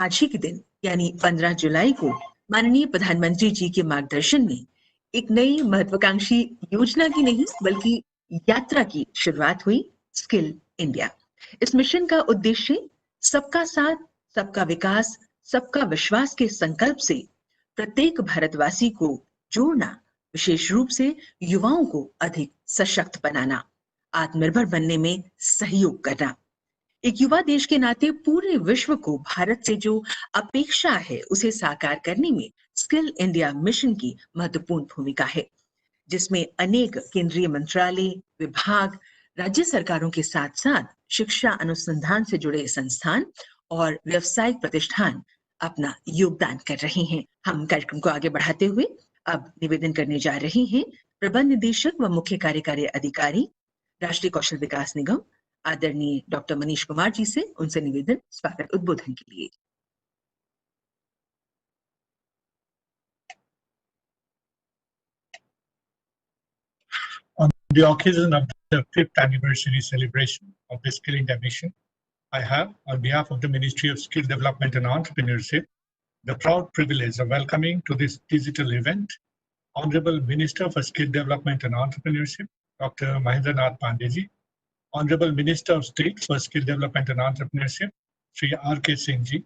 आज ही के दिन यानी 15 जुलाई को माननीय प्रधानमंत्री जी के मार्गदर्शन में एक नई महत्वाकांक्षी योजना की नहीं बल्कि यात्रा की शुरुआत हुई, स्किल इंडिया। इस मिशन का उद्देश्य सबका साथ, सबका विकास, सबका विश्वास के संकल्प से प्रत्येक भारतवासी को जोड़ना, विशेष रूप से युवाओं को अधिक सशक्त बनाना, आत्मनिर्भर बनने में सहयोग करना। एक युवा देश के नाते पूरे विश्व को भारत से जो अपेक्षा है उसे साकार करने में स्किल इंडिया मिशन की महत्वपूर्ण भूमिका है, जिसमें अनेक केंद्रीय मंत्रालय, विभाग, राज्य सरकारों के साथ साथ शिक्षा अनुसंधान से जुड़े संस्थान और व्यावसायिक प्रतिष्ठान अपना योगदान कर रहे हैं। हम कार्यक्रम को आगे बढ़ाते हुए अब निवेदन करने जा रहे हैं प्रबंध निदेशक व मुख्य कार्यकारी अधिकारी, राष्ट्रीय कौशल विकास निगम, आदरणीय डॉक्टर मनीष कुमार जी से। उनसे निवेदन स्वागत उद्बोधन के लिए। On the occasion of the 5th anniversary celebration of the Skill India Mission, I have, on behalf of the Ministry of Skill Development and Entrepreneurship, the proud privilege of welcoming to this digital event Honorable Minister for Skill Development and Entrepreneurship, Dr. Mahendranath Pandeyji, Honorable Minister of State for Skill Development and Entrepreneurship, Sri R.K. Singh ji,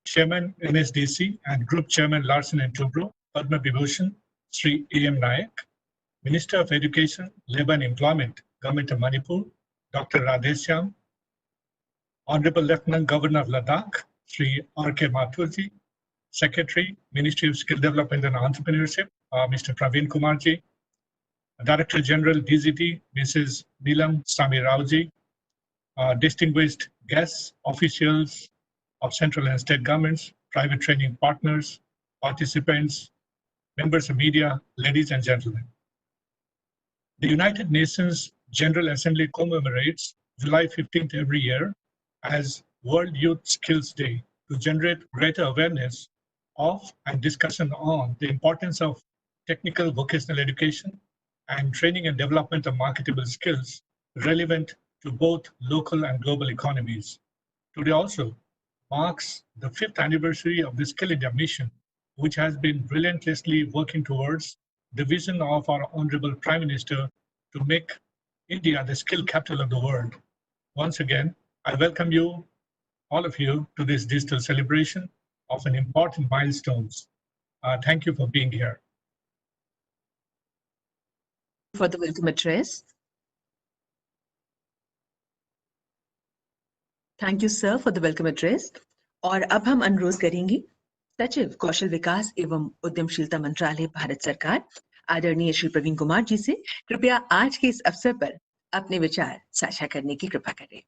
Chairman NSDC and Group Chairman Larsen and Toubro, Padma Vibhushan, Sri A.M. Nayak, Minister of Education, Labour and Employment, Government of Manipur, Dr. Radheshyam, Honorable Lieutenant Governor of Ladakh, Sri R.K. Mathurji, Secretary, Ministry of Skill Development and Entrepreneurship, Mr. Praveen Kumarji, Director General DGT, Mrs. Neelam Sami Raoji, distinguished guests, officials of central and state governments, private training partners, participants, members of media, ladies and gentlemen. The United Nations General Assembly commemorates July 15th every year as World Youth Skills Day to generate greater awareness of and discussion on the importance of technical vocational education and training and development of marketable skills relevant to both local and global economies. Today also marks the 5th anniversary of the Skill India mission, which has been relentlessly working towards the vision of our Honorable Prime Minister to make India the skill capital of the world. Once again, I welcome you, all of you, to this digital celebration of an important milestones. Thank you for being here. For the welcome address. Thank you, sir, for the welcome address. और अब हम अनुरोध करेंगे सचिव कौशल विकास एवं उद्यमशीलता मंत्रालय भारत सरकार आदरणीय श्री प्रवीण कुमार जी से कृपया आज के इस अवसर पर अपने विचार साझा करने की कृपा करें।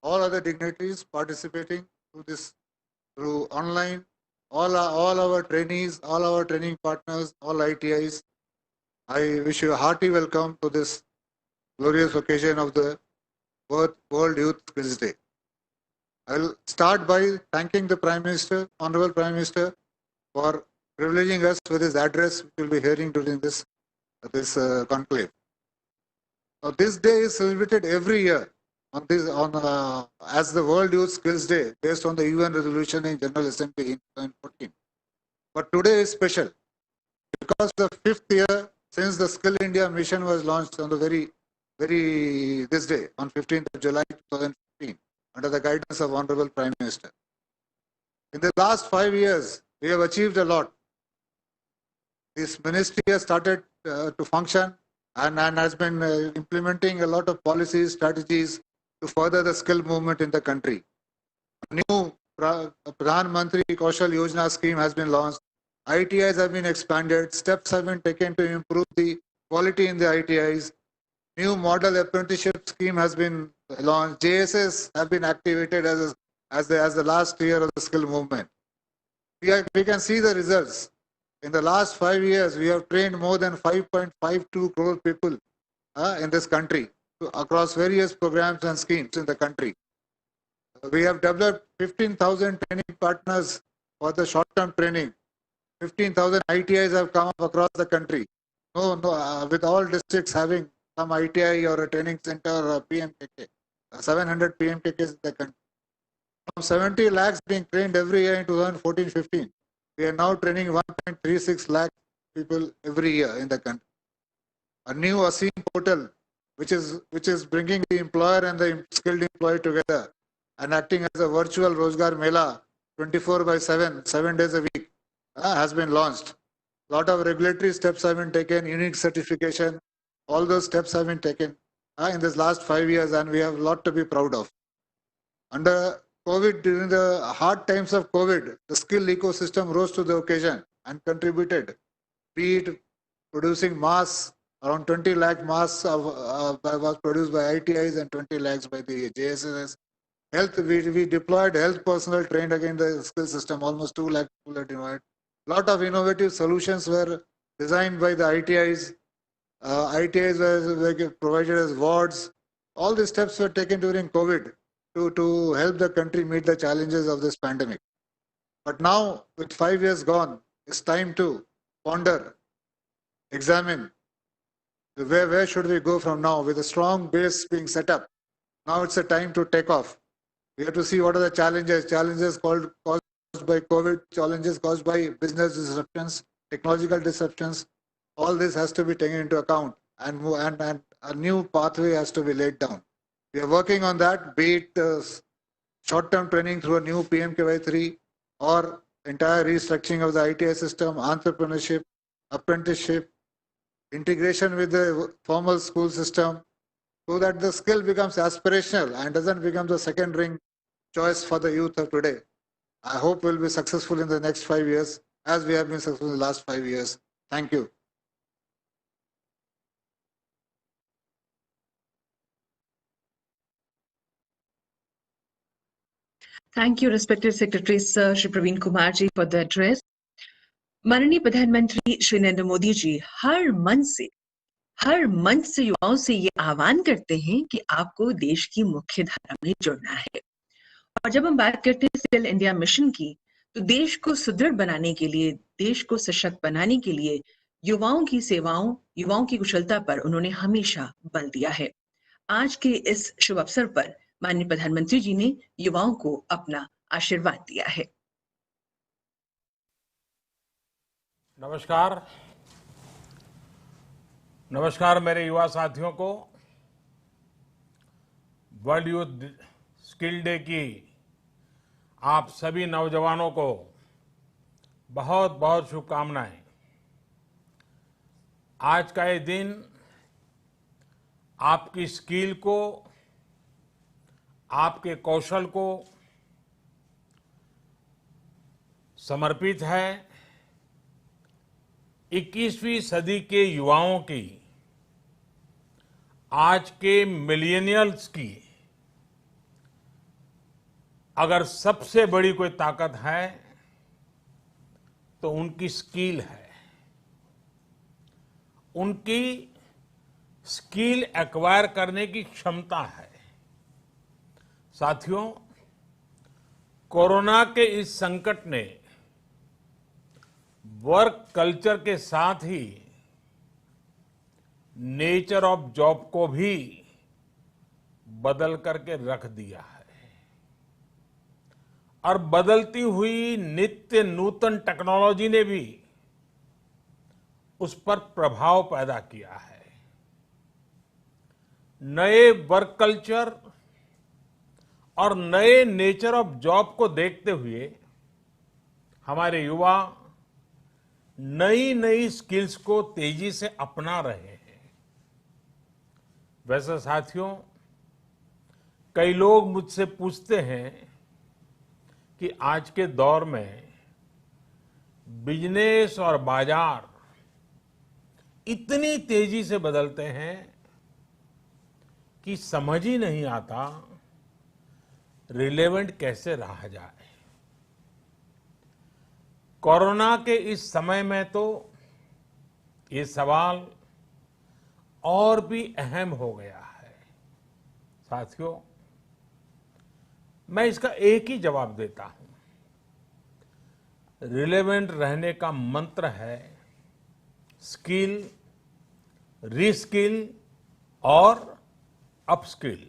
All other dignitaries participating through online, all our trainees, all our training partners, all ITIs, I wish you a hearty welcome to this glorious occasion of the World Youth Skills Day. I will start by thanking the Prime Minister, Honorable Prime Minister, for privileging us with his address, which we will be hearing during this conclave. Now, this day is celebrated every year as the World Youth Skills Day, based on the UN resolution in General Assembly in 2014. But today is special because the 5th year since the Skill India mission was launched on the this day, on 15th of July 2015, under the guidance of Honorable Prime Minister. In the last 5 years, we have achieved a lot. This ministry has started to function and has been implementing a lot of policies, strategies to further the skill movement in the country. A new Pradhan Mantri Kaushal Yojana scheme has been launched. ITIs have been expanded. Steps have been taken to improve the quality in the ITIs. New model apprenticeship scheme has been launched. JSS have been activated as the last year of the skill movement. We can see the results. In the last 5 years, we have trained more than 5.52 crore people in this country across various programs and schemes in the country. We have developed 15,000 training partners for the short-term training. 15,000 ITIs have come up across the country. With all districts having some ITI or a training center or a PMKK, 700 PMKKs in the country. From 70 lakhs being trained every year in 2014-15, we are now training 1.36 lakh people every year in the country. A new ASEAN portal, which is bringing the employer and the skilled employee together and acting as a virtual Rozgar Mela 24/7, 7 days a week, has been launched. A lot of regulatory steps have been taken, unique certification, all those steps have been taken in this last 5 years, and we have a lot to be proud of. Under COVID, during the hard times of COVID, the skill ecosystem rose to the occasion and contributed, be it producing masks. Around 20 lakh masks was produced by ITIs and 20 lakhs by the JSS. Health, we deployed health personnel trained again the skill system, almost 2 lakh people are deployed. Lot of innovative solutions were designed by the ITIs. ITIs were provided as wards. All these steps were taken during COVID to help the country meet the challenges of this pandemic. But now, with 5 years gone, it's time to ponder, examine, where should we go from now? With a strong base being set up, now it's a time to take off. We have to see what are the challenges caused by COVID, challenges caused by business disruptions, technological disruptions. All this has to be taken into account, and a new pathway has to be laid down. We are working on that, be it short-term training through a new PMKY3 or entire restructuring of the ITI system, entrepreneurship, apprenticeship, integration with the formal school system, so that the skill becomes aspirational and doesn't become the second-ring choice for the youth of today. I hope we'll be successful in the next 5 years, as we have been successful in the last 5 years. Thank you. Thank you, respected Secretary Sir Shri Praveen Kumar ji, for the address. माननीय प्रधानमंत्री श्री नरेंद्र मोदी जी हर मंच से युवाओं से ये आह्वान करते हैं कि आपको देश की मुख्य धारा में जुड़ना है। और जब हम बात करते हैं स्किल इंडिया मिशन की, तो देश को सुदृढ़ बनाने के लिए, देश को सशक्त बनाने के लिए युवाओं की सेवाओं, युवाओं की कुशलता पर उन्होंने हमेशा बल दिया है। आज के इस शुभ अवसर पर माननीय प्रधानमंत्री जी ने युवाओं को अपना आशीर्वाद दिया है। नमस्कार मेरे युवा साथियों को। वर्ल्ड यूथ स्किल डे की आप सभी नौजवानों को बहुत बहुत शुभकामनाएं। आज का ये दिन आपकी स्किल को, आपके कौशल को समर्पित है। 21वीं सदी के युवाओं की, आज के मिलेनियल्स की अगर सबसे बड़ी कोई ताकत है तो उनकी स्किल है। उनकी स्किल एक्वायर करने की क्षमता है। साथियों, कोरोना के इस संकट ने वर्क कल्चर के साथ ही नेचर ऑफ जॉब को भी बदल करके रख दिया है और बदलती हुई नित्य नूतन टेक्नोलॉजी ने भी उस पर प्रभाव पैदा किया है। नए वर्क कल्चर और नए नेचर ऑफ जॉब को देखते हुए हमारे युवा नई नई स्किल्स को तेजी से अपना रहे हैं। वैसे साथियों, कई लोग मुझसे पूछते हैं कि आज के दौर में बिजनेस और बाजार इतनी तेजी से बदलते हैं कि समझ ही नहीं आता रिलेवेंट कैसे रहा जाए। कोरोना के इस समय में तो ये सवाल और भी अहम हो गया है। साथियों, मैं इसका एक ही जवाब देता हूं। रिलेवेंट रहने का मंत्र है स्किल, रीस्किल और अपस्किल।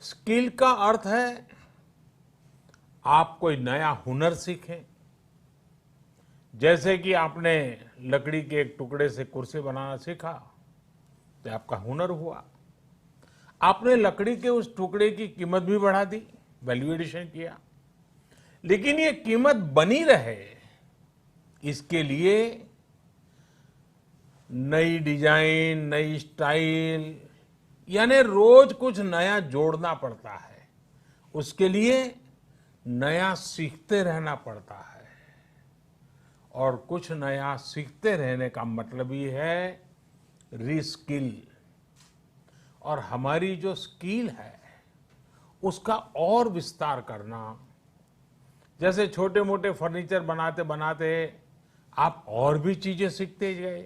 स्किल का अर्थ है आप कोई नया हुनर सीखें। जैसे कि आपने लकड़ी के एक टुकड़े से कुर्सी बनाना सीखा तो आपका हुनर हुआ। आपने लकड़ी के उस टुकड़े की कीमत भी बढ़ा दी, वैल्यू एडिशन किया। लेकिन ये कीमत बनी रहे इसके लिए नई डिजाइन, नई स्टाइल, यानी रोज कुछ नया जोड़ना पड़ता है। उसके लिए नया सीखते रहना पड़ता है। और कुछ नया सीखते रहने का मतलब ही है रीस्किल। और हमारी जो स्किल है उसका और विस्तार करना। जैसे छोटे मोटे फर्नीचर बनाते बनाते आप और भी चीजें सीखते गए,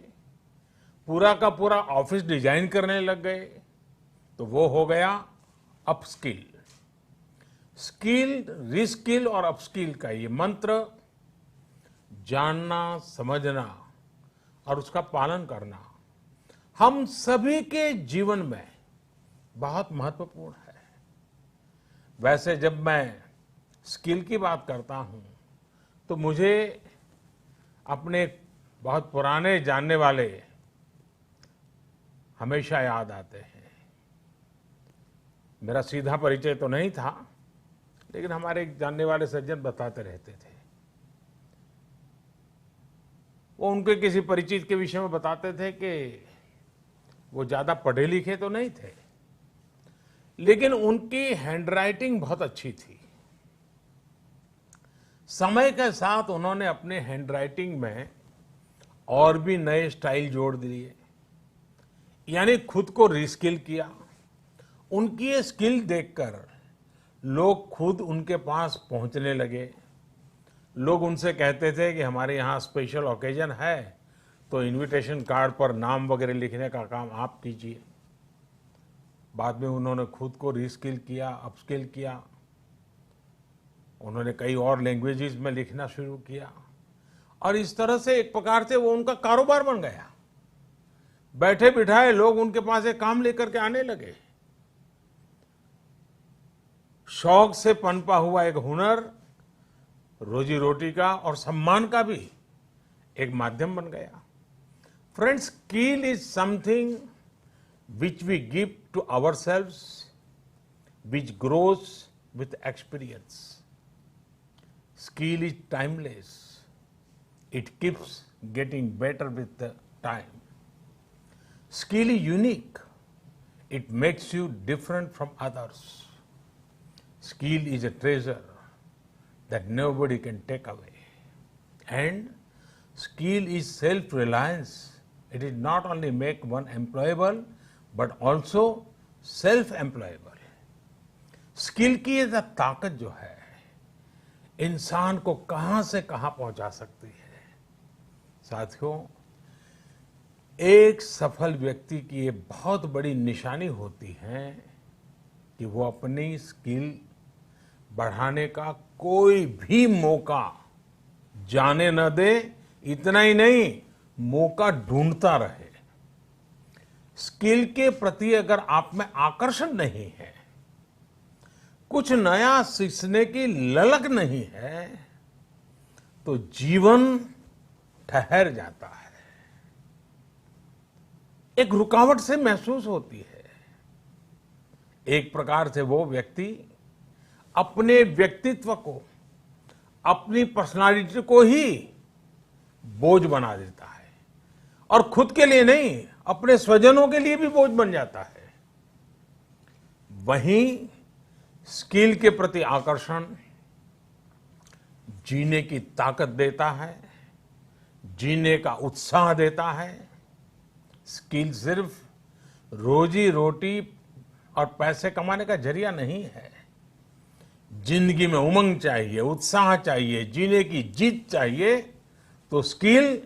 पूरा का पूरा ऑफिस डिजाइन करने लग गए, तो वो हो गया अपस्किल। स्किल, रीस्किल और अपस्किल का ये मंत्र जानना, समझना और उसका पालन करना हम सभी के जीवन में बहुत महत्वपूर्ण है। वैसे जब मैं स्किल की बात करता हूं तो मुझे अपने बहुत पुराने जानने वाले हमेशा याद आते हैं। मेरा सीधा परिचय तो नहीं था, लेकिन हमारे एक जानने वाले सज्जन बताते रहते थे। वो उनके किसी परिचित के विषय में बताते थे कि वो ज्यादा पढ़े लिखे तो नहीं थे, लेकिन उनकी हैंडराइटिंग बहुत अच्छी थी। समय के साथ उन्होंने अपने हैंडराइटिंग में और भी नए स्टाइल जोड़ दिए, यानी खुद को रीस्किल किया। उनकी ये स्किल देखकर लोग खुद उनके पास पहुंचने लगे। लोग उनसे कहते थे कि हमारे यहाँ स्पेशल ओकेजन है तो इनविटेशन कार्ड पर नाम वगैरह लिखने का काम आप कीजिए। बाद में उन्होंने खुद को रीस्किल किया, अपस्किल किया। उन्होंने कई और लैंग्वेजेस में लिखना शुरू किया और इस तरह से एक प्रकार से वो उनका कारोबार बन गया। बैठे बिठाए लोग उनके पास एक काम लेकर के आने लगे। शौक से पनपा हुआ एक हुनर रोजी रोटी का और सम्मान का भी एक माध्यम बन गया। Friends, skill is something which we give to ourselves, which grows with experience. Skill is timeless. It keeps getting better with the time. Skill is unique. It makes you different from others. Skill is a treasure that nobody can take away. And skill is self-reliance. It is not only make one employable, but also self-employable. Skill की ये ताकत जो है इंसान को कहां से कहां पहुंचा सकती है। साथियों, एक सफल व्यक्ति की ये बहुत बड़ी निशानी होती है कि वो अपनी स्किल बढ़ाने का कोई भी मौका जाने न दे। इतना ही नहीं, मौका ढूंढता रहे। स्किल के प्रति अगर आप में आकर्षण नहीं है, कुछ नया सीखने की ललक नहीं है, तो जीवन ठहर जाता है, एक रुकावट से महसूस होती है। एक प्रकार से वो व्यक्ति अपने व्यक्तित्व को, अपनी पर्सनालिटी को ही बोझ बना देता है और खुद के लिए नहीं, अपने स्वजनों के लिए भी बोझ बन जाता है। वहीं स्किल के प्रति आकर्षण जीने की ताकत देता है, जीने का उत्साह देता है। स्किल सिर्फ रोजी रोटी और पैसे कमाने का जरिया नहीं है। जिंदगी में उमंग चाहिए, उत्साह चाहिए, जीने की जीत चाहिए, तो स्किल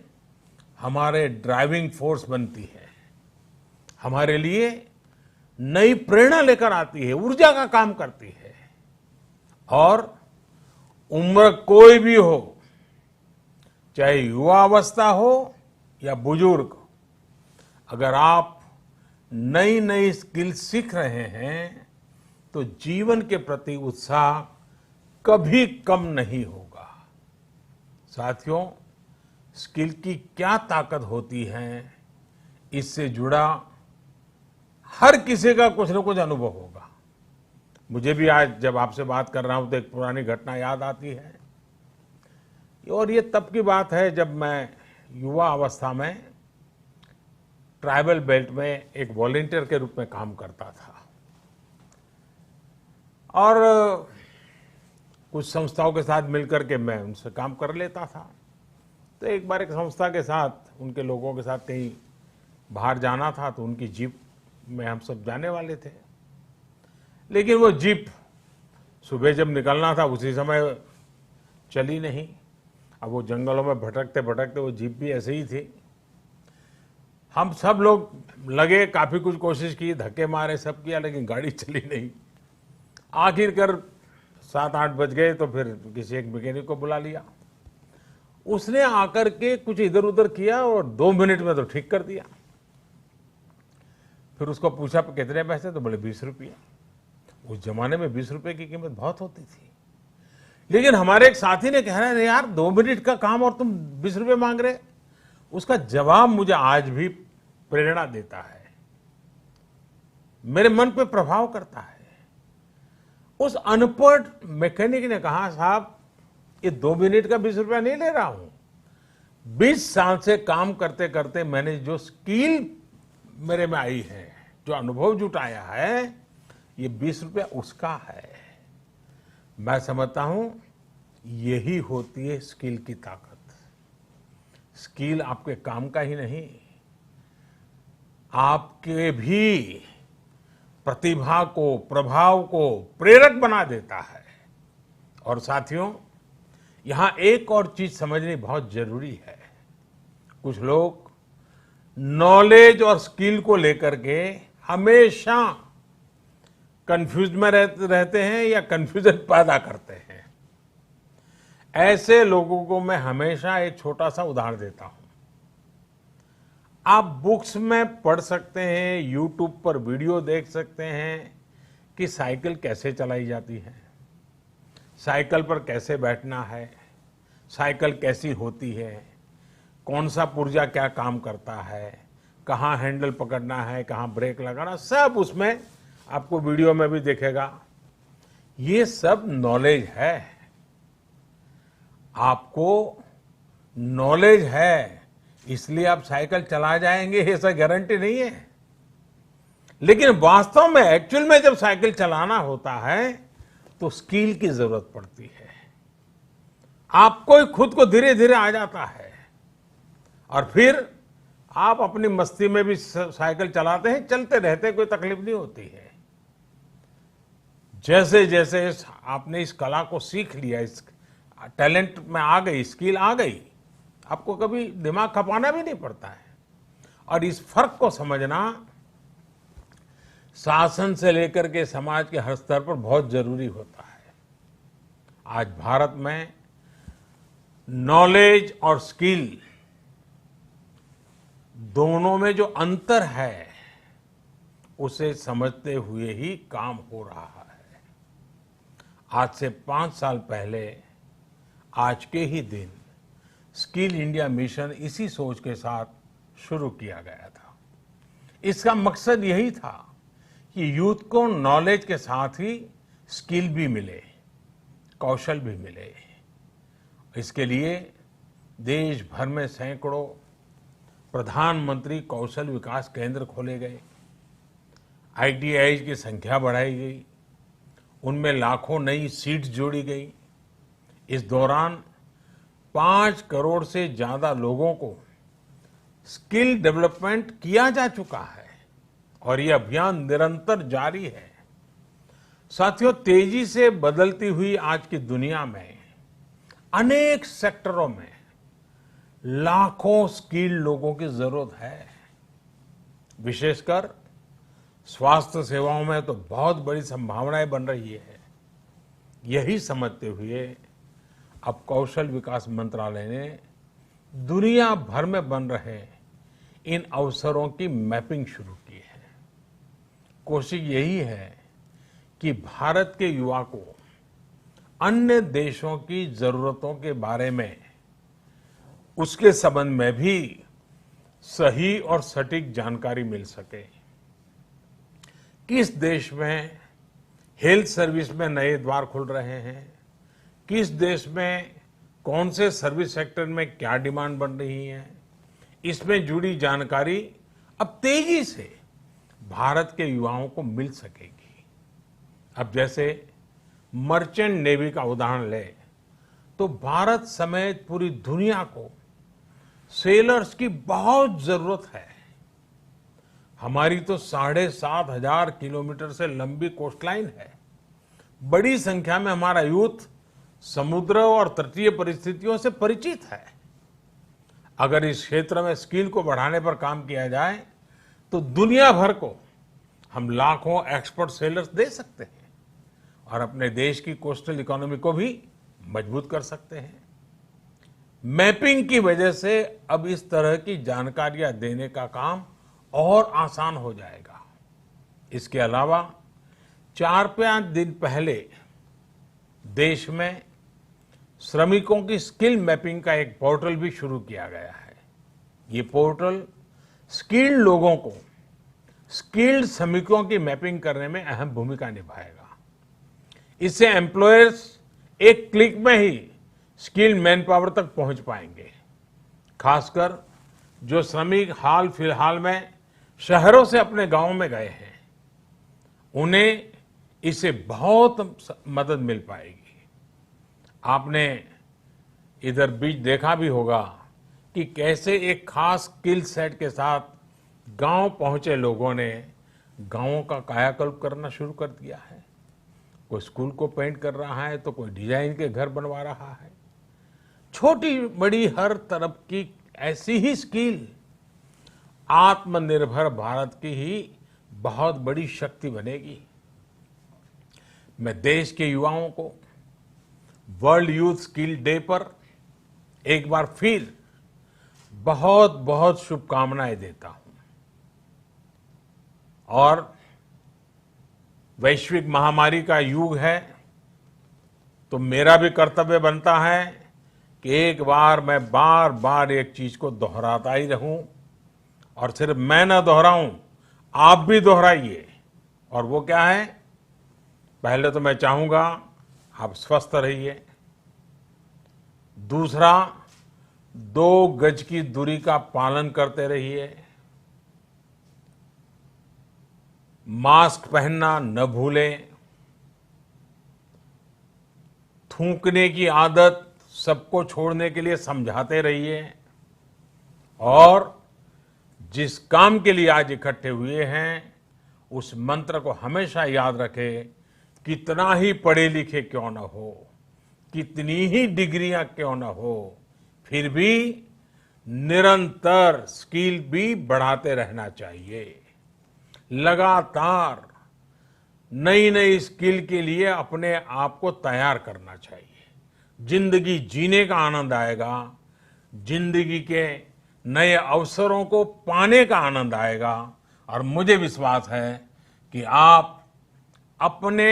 हमारे ड्राइविंग फोर्स बनती है, हमारे लिए नई प्रेरणा लेकर आती है, ऊर्जा का काम करती है। और उम्र कोई भी हो, चाहे युवा अवस्था हो या बुजुर्ग, अगर आप नई नई स्किल सीख रहे हैं तो जीवन के प्रति उत्साह कभी कम नहीं होगा। साथियों, स्किल की क्या ताकत होती है, इससे जुड़ा हर किसी का कुछ न कुछ अनुभव होगा। मुझे भी आज जब आपसे बात कर रहा हूं तो एक पुरानी घटना याद आती है, और ये तब की बात है जब मैं युवा अवस्था में ट्राइबल बेल्ट में एक वॉलंटियर के रूप में काम करता था, और कुछ संस्थाओं के साथ मिलकर के मैं उनसे काम कर लेता था। तो एक बार एक संस्था के साथ, उनके लोगों के साथ कहीं बाहर जाना था, तो उनकी जीप में हम सब जाने वाले थे, लेकिन वो जीप सुबह जब निकलना था उसी समय चली नहीं। अब वो जंगलों में भटकते भटकते वो जीप भी ऐसे ही थी। हम सब लोग लगे, काफी कुछ कोशिश की, धक्के मारे, सब किया, लेकिन गाड़ी चली नहीं। आखिरकार 7-8 बज गए तो फिर किसी एक मैकेनिक को बुला लिया। उसने आकर के कुछ इधर उधर किया और 2 मिनट में तो ठीक कर दिया। फिर उसको पूछा कितने पैसे, तो बोले 20 रुपया। उस जमाने में 20 रुपए की कीमत बहुत होती थी, लेकिन हमारे एक साथी ने कह रहे यार 2 मिनट का काम और तुम 20 रुपए मांग रहे। उसका जवाब मुझे आज भी प्रेरणा देता है, मेरे मन पे प्रभाव करता है। उस अनपढ़ मैकेनिक ने कहा, साहब ये 2 मिनट का 20 रुपया नहीं ले रहा हूं, 20 साल से काम करते करते मैंने जो स्किल मेरे में आई है, जो अनुभव जुटाया है, ये 20 रुपया उसका है। मैं समझता हूं यही होती है स्किल की ताकत। स्किल आपके काम का ही नहीं, आपके भी प्रतिभा को, प्रभाव को प्रेरक बना देता है। और साथियों, यहां एक और चीज समझनी बहुत जरूरी है। कुछ लोग नॉलेज और स्किल को लेकर के हमेशा कंफ्यूज में रहते हैं या कंफ्यूजन पैदा करते हैं। ऐसे लोगों को मैं हमेशा एक छोटा सा उदाहरण देता हूं। आप बुक्स में पढ़ सकते हैं, यूट्यूब पर वीडियो देख सकते हैं कि साइकिल कैसे चलाई जाती है, साइकिल पर कैसे बैठना है, साइकिल कैसी होती है, कौन सा पुर्जा क्या काम करता है, कहाँ हैंडल पकड़ना है, कहाँ ब्रेक लगाना, सब उसमें आपको वीडियो में भी दिखेगा। ये सब नॉलेज है। आपको नॉलेज है इसलिए आप साइकिल चला जाएंगे, ऐसा गारंटी नहीं है। लेकिन वास्तव में, एक्चुअल में जब साइकिल चलाना होता है तो स्किल की जरूरत पड़ती है। आपको खुद को धीरे धीरे आ जाता है और फिर आप अपनी मस्ती में भी साइकिल चलाते हैं, चलते रहते, कोई तकलीफ नहीं होती है। जैसे जैसे आपने इस कला को सीख लिया, इस टैलेंट में आ गई, स्किल आ गई, आपको कभी दिमाग खपाना भी नहीं पड़ता है। और इस फर्क को समझना शासन से लेकर के समाज के हर स्तर पर बहुत जरूरी होता है। आज भारत में नॉलेज और स्किल दोनों में जो अंतर है उसे समझते हुए ही काम हो रहा है। आज से 5 साल पहले आज के ही दिन स्किल इंडिया मिशन इसी सोच के साथ शुरू किया गया था। इसका मकसद यही था कि यूथ को नॉलेज के साथ ही स्किल भी मिले, कौशल भी मिले। इसके लिए देश भर में सैकड़ों प्रधानमंत्री कौशल विकास केंद्र खोले गए, ITI की संख्या बढ़ाई गई, उनमें लाखों नई सीट्स जोड़ी गई। इस दौरान 5 करोड़ से ज्यादा लोगों को स्किल डेवलपमेंट किया जा चुका है और ये अभियान निरंतर जारी है। साथियों, तेजी से बदलती हुई आज की दुनिया में अनेक सेक्टरों में लाखों स्किल्ड लोगों की जरूरत है। विशेषकर स्वास्थ्य सेवाओं में तो बहुत बड़ी संभावनाएं बन रही है। यही समझते हुए अब कौशल विकास मंत्रालय ने दुनिया भर में बन रहे इन अवसरों की मैपिंग शुरू की है। कोशिश यही है कि भारत के युवा को अन्य देशों की जरूरतों के बारे में उसके संबंध में भी सही और सटीक जानकारी मिल सके। किस देश में हेल्थ सर्विस में नए द्वार खुल रहे हैं, किस देश में कौन से सर्विस सेक्टर में क्या डिमांड बन रही है, इसमें जुड़ी जानकारी अब तेजी से भारत के युवाओं को मिल सकेगी। अब जैसे मर्चेंट नेवी का उदाहरण ले तो भारत समेत पूरी दुनिया को सेलर्स की बहुत जरूरत है। हमारी तो 7,500 किलोमीटर से लंबी कोस्टलाइन है। बड़ी संख्या में हमारा यूथ समुद्र और तटीय परिस्थितियों से परिचित है। अगर इस क्षेत्र में स्किल को बढ़ाने पर काम किया जाए तो दुनिया भर को हम लाखों एक्सपर्ट सेलर्स दे सकते हैं और अपने देश की कोस्टल इकोनॉमी को भी मजबूत कर सकते हैं। मैपिंग की वजह से अब इस तरह की जानकारियां देने का काम और आसान हो जाएगा। इसके अलावा 4-5 दिन पहले देश में श्रमिकों की स्किल मैपिंग का एक पोर्टल भी शुरू किया गया है। ये पोर्टल स्किल्ड लोगों को स्किल्ड श्रमिकों की मैपिंग करने में अहम भूमिका निभाएगा। इससे एम्प्लॉयर्स एक क्लिक में ही स्किल्ड मैन पावर तक पहुंच पाएंगे। खासकर जो श्रमिक हाल फिलहाल में शहरों से अपने गांव में गए हैं, उन्हें इससे बहुत मदद मिल पाएगी। आपने इधर बीच देखा भी होगा कि कैसे एक खास स्किल सेट के साथ गांव पहुंचे लोगों ने गांवों का कायाकल्प करना शुरू कर दिया है। कोई स्कूल को पेंट कर रहा है तो कोई डिजाइन के घर बनवा रहा है। छोटी बड़ी हर तरफ की ऐसी ही स्किल आत्मनिर्भर भारत की ही बहुत बड़ी शक्ति बनेगी। मैं देश के युवाओं को वर्ल्ड यूथ स्किल डे पर एक बार फिर बहुत बहुत शुभकामनाएं देता हूं और वैश्विक महामारी का युग है तो मेरा भी कर्तव्य बनता है कि एक बार मैं बार बार एक चीज को दोहराता ही रहूं और सिर्फ मैं ना दोहराऊं, आप भी दोहराइए। और वो क्या है? पहले तो मैं चाहूंगा आप स्वस्थ रहिए। दूसरा, 2 गज की दूरी का पालन करते रहिए। मास्क पहनना न भूलें। थूकने की आदत सबको छोड़ने के लिए समझाते रहिए और जिस काम के लिए आज इकट्ठे हुए हैं उस मंत्र को हमेशा याद रखें। कितना ही पढ़े लिखे क्यों न हो, कितनी ही डिग्रियां क्यों न हो, फिर भी निरंतर स्किल भी बढ़ाते रहना चाहिए। लगातार नई नई स्किल के लिए अपने आप को तैयार करना चाहिए। जिंदगी जीने का आनंद आएगा, जिंदगी के नए अवसरों को पाने का आनंद आएगा और मुझे विश्वास है कि आप अपने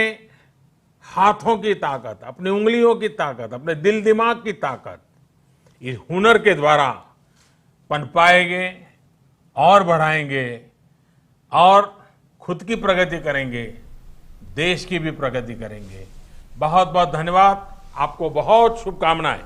हाथों की ताकत, अपनी उंगलियों की ताकत, अपने दिल दिमाग की ताकत इस हुनर के द्वारा पनपाएंगे और बढ़ाएंगे और खुद की प्रगति करेंगे, देश की भी प्रगति करेंगे। बहुत बहुत धन्यवाद। आपको बहुत शुभकामनाएं।